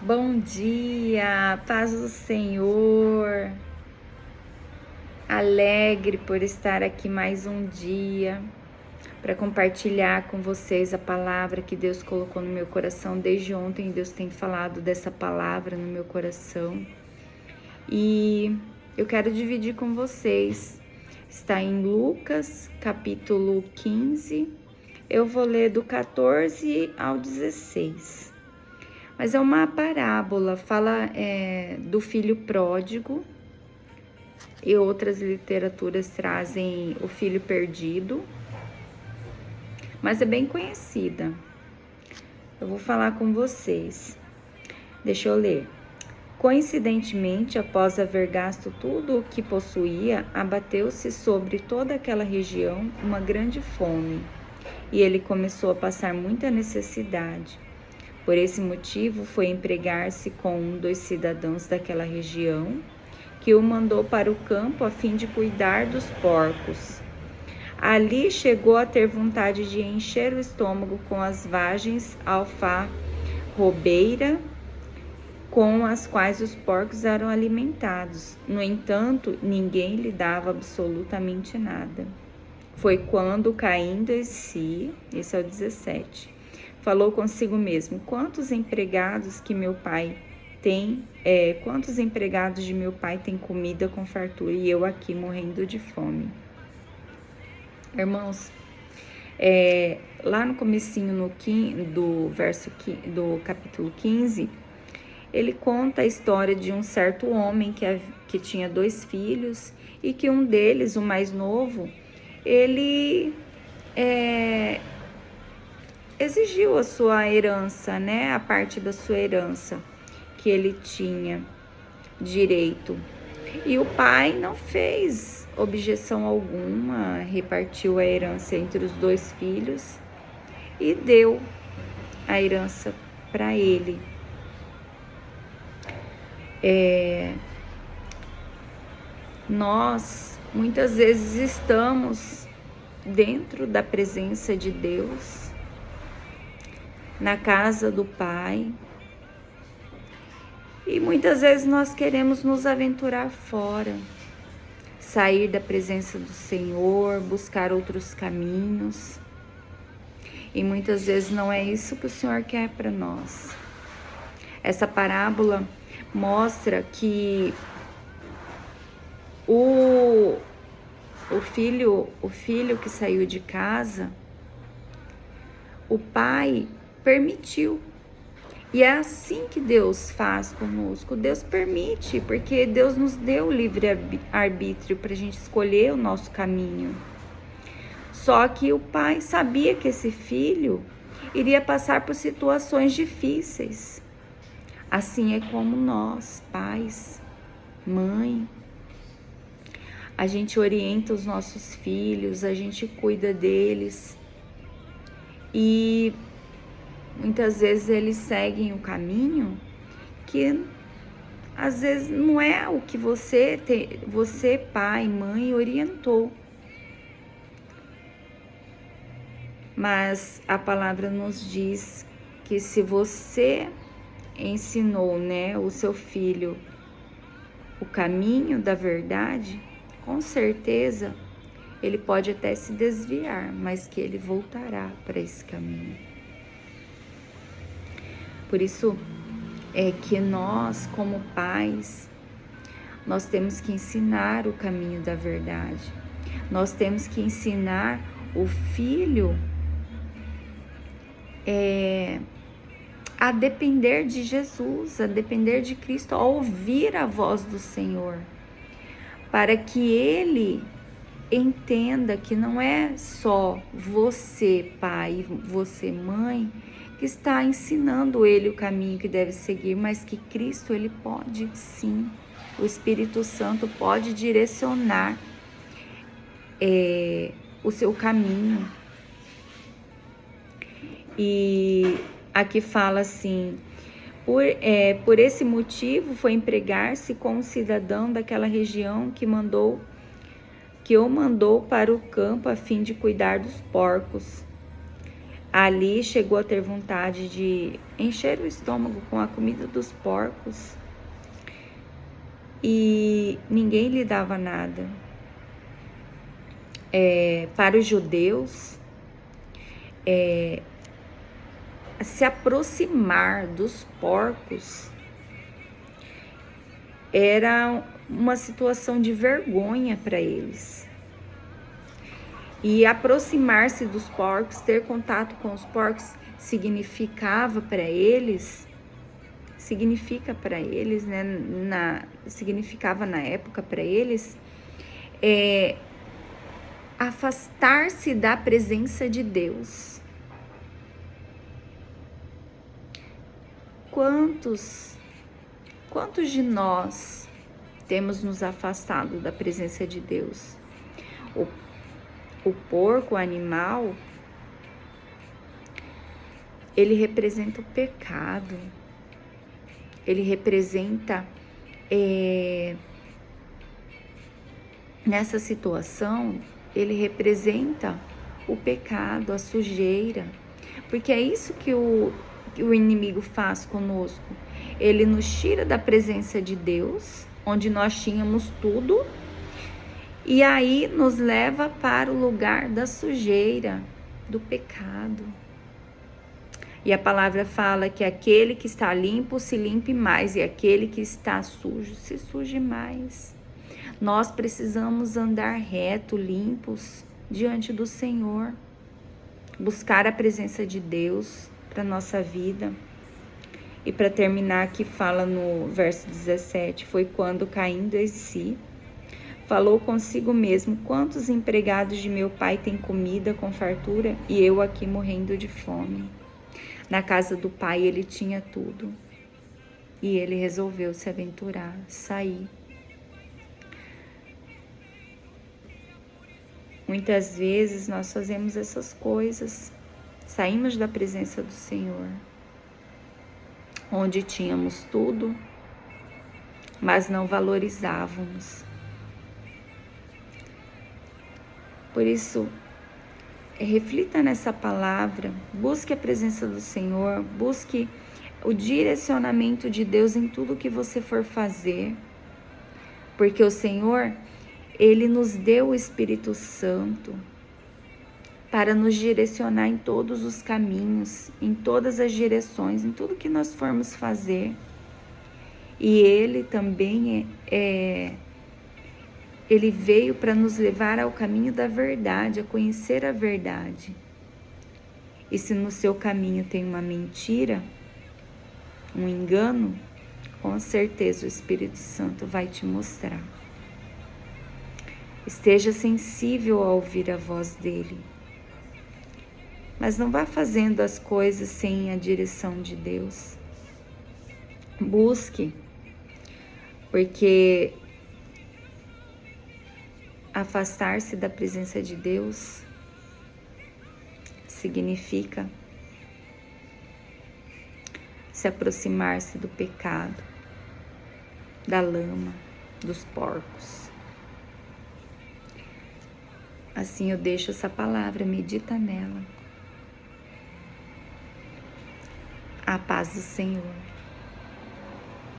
Bom dia, paz do Senhor, alegre por estar aqui mais um dia para compartilhar com vocês a palavra que Deus colocou no meu coração. Desde ontem Deus tem falado dessa palavra no meu coração e eu quero dividir com vocês. Está em Lucas capítulo 15, eu vou ler do 14 ao 16. Mas é uma parábola, fala do filho pródigo, e outras literaturas trazem o filho perdido, mas é bem conhecida. Eu vou falar com vocês. Deixa eu ler. Coincidentemente, após haver gasto tudo o que possuía, abateu-se sobre toda aquela região uma grande fome, e ele começou a passar muita necessidade. Por esse motivo, foi empregar-se com um dos cidadãos daquela região, que o mandou para o campo a fim de cuidar dos porcos. Ali chegou a ter vontade de encher o estômago com as vagens alfarrobeira com as quais os porcos eram alimentados. No entanto, ninguém lhe dava absolutamente nada. Foi quando, caindo em si, esse é o 17, falou consigo mesmo: quantos empregados de meu pai têm comida com fartura e eu aqui morrendo de fome. Irmãos, lá no comecinho do capítulo 15, ele conta a história de um certo homem que tinha 2 filhos e que um deles, o mais novo, ele exigiu a sua herança, né? A parte da sua herança que ele tinha direito. E o pai não fez objeção alguma, repartiu a herança entre os 2 filhos e deu a herança para ele. Nós muitas vezes estamos dentro da presença de Deus, na casa do Pai, e muitas vezes nós queremos nos aventurar fora, sair da presença do Senhor, buscar outros caminhos, e muitas vezes não é isso que o Senhor quer para nós. Essa parábola mostra que o filho que saiu de casa, o pai permitiu. E é assim que Deus faz conosco. Deus permite, porque Deus nos deu o livre-arbítrio para a gente escolher o nosso caminho. Só que o pai sabia que esse filho iria passar por situações difíceis. Assim é como nós, pais, mãe, a gente orienta os nossos filhos, a gente cuida deles e muitas vezes eles seguem o caminho que às vezes não é o que você, pai, mãe, orientou. Mas a palavra nos diz que se você ensinou, né, o seu filho o caminho da verdade, com certeza ele pode até se desviar, mas que ele voltará para esse caminho. Por isso é que nós, como pais, nós temos que ensinar o caminho da verdade. Nós temos que ensinar o filho a depender de Jesus, a depender de Cristo, a ouvir a voz do Senhor, para que ele entenda que não é só você, pai, você, mãe, que está ensinando ele o caminho que deve seguir, mas que Cristo, ele pode sim, o Espírito Santo pode direcionar o seu caminho. E aqui fala assim: por esse motivo foi empregar-se com um cidadão daquela região que o mandou para o campo a fim de cuidar dos porcos. Ali chegou a ter vontade de encher o estômago com a comida dos porcos e ninguém lhe dava nada. Para os judeus, se aproximar dos porcos era uma situação de vergonha para eles. E aproximar-se dos porcos, ter contato com os porcos, significa para eles, né? Significava na época para eles, afastar-se da presença de Deus. Quantos de nós temos nos afastado da presença de Deus? O porco, o animal, ele representa o pecado. Ele representa, nessa situação, ele representa o pecado, a sujeira. Porque é isso que o inimigo faz conosco. Ele nos tira da presença de Deus, onde nós tínhamos tudo, e aí nos leva para o lugar da sujeira, do pecado. E a palavra fala que aquele que está limpo se limpe mais, e aquele que está sujo se suje mais. Nós precisamos andar reto, limpos, diante do Senhor. Buscar a presença de Deus para a nossa vida. E para terminar aqui, fala no verso 17, foi quando, caindo em si, falou consigo mesmo: quantos empregados de meu pai têm comida com fartura e eu aqui morrendo de fome? Na casa do pai ele tinha tudo e ele resolveu se aventurar, sair. Muitas vezes nós fazemos essas coisas, saímos da presença do Senhor, onde tínhamos tudo, mas não valorizávamos. Por isso, reflita nessa palavra, busque a presença do Senhor, busque o direcionamento de Deus em tudo que você for fazer, porque o Senhor, Ele nos deu o Espírito Santo para nos direcionar em todos os caminhos, em todas as direções, em tudo que nós formos fazer. E Ele também Ele veio para nos levar ao caminho da verdade, a conhecer a verdade. E se no seu caminho tem uma mentira, um engano, com certeza o Espírito Santo vai te mostrar. Esteja sensível a ouvir a voz dele. Mas não vá fazendo as coisas sem a direção de Deus. Busque, porque afastar-se da presença de Deus significa se aproximar-se do pecado, da lama, dos porcos. Assim eu deixo essa palavra, medita nela. A paz do Senhor.